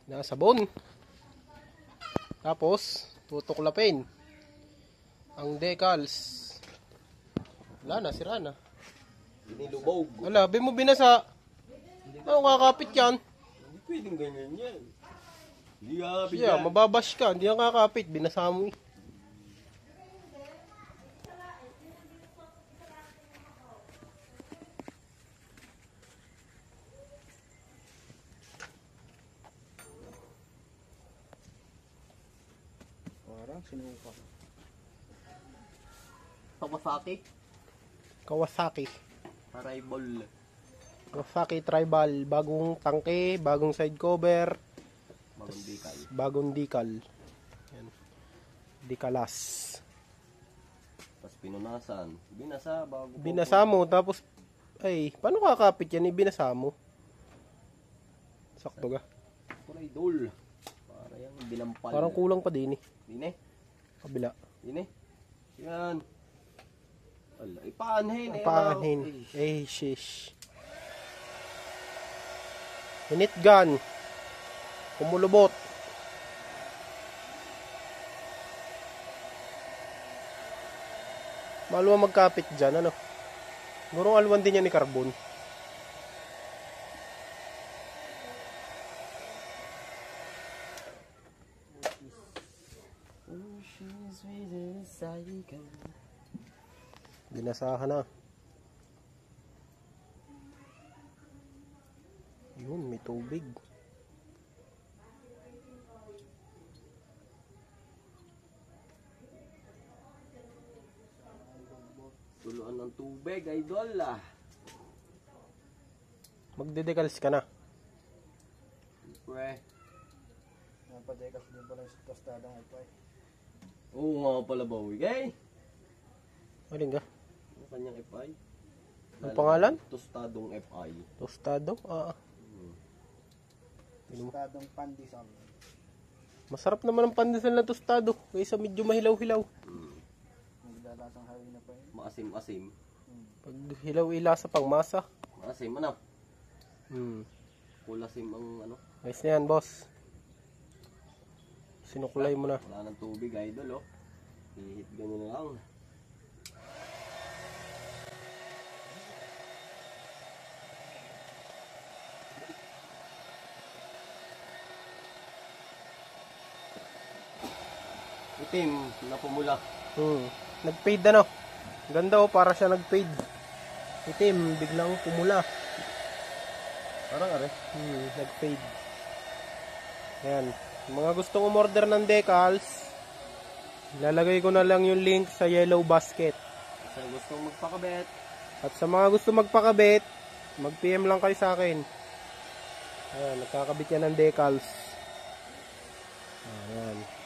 na sabon. Tapos tutuklapin ang decals. Wala na, sira na. Nilubog. Wala, mo binasa. Ano kakapit yan? Hindi pwedeng ganyan yan. Hindi kakapit Yeah, yan. mababash ka, hindi yan kakapit. Binasa mo eh. Parang sinuka. Kawasaki. Kawasaki. Arrival. Kawasaki Tribal. Bagong tangke, bagong side cover. Bagong decal. Bagong decal. Yan. Decalas. Tapos pinunasan. Binasa bago. Binasa mo, tapos, ay, paano kakapit yan? Ibinasa mo. Sakto ka. Kulay dol. Para yung binampal. Parang kulang pa din eh. Dine. Kabila. Dine. Yan. Ala, ipaanhin. Paanhin. Eh, shish. Init gun. Kumulubot. Maluwa magkapit dyan, ano? Gurong alwan din yan ni Carbon. Binasahan na. Yun, may tubig. Tuluan ng tubig, idol ah. Magdedecals ka na. Pre. Napadekas din pala sa tostadong ito eh. Oo nga pala ba, wigay? Maling ka? Ang kanyang FI. Ang pangalan? Tostadong FI. Tostado? Tostadong pandesal. Masarap naman ang pandesal na tostado. Kaysa medyo mahilaw-hilaw. Naglalasang hawin na pa yun. Maasim-asim. Pag hilaw-ila sa pangmasa. Maasim, ano? Kulasim ang ano. Ayos na yan, boss. Sinukulay mo na. Wala ng tubig, idol, oh. Ihit ganyan na lang. Itim na pumula. Nag-fade ano. Ganda oh, para siya nag-fade. Itim, biglang pumula. Parang are. Nag-fade. Ayan. Mga gustong umorder ng decals, lalagay ko na lang yung link sa yellow basket. Sa gustong magpakabit. At sa mga gusto magpakabit, mag-PM lang kayo sa akin. Ayan, nagkakabit yan ng decals. Ayan.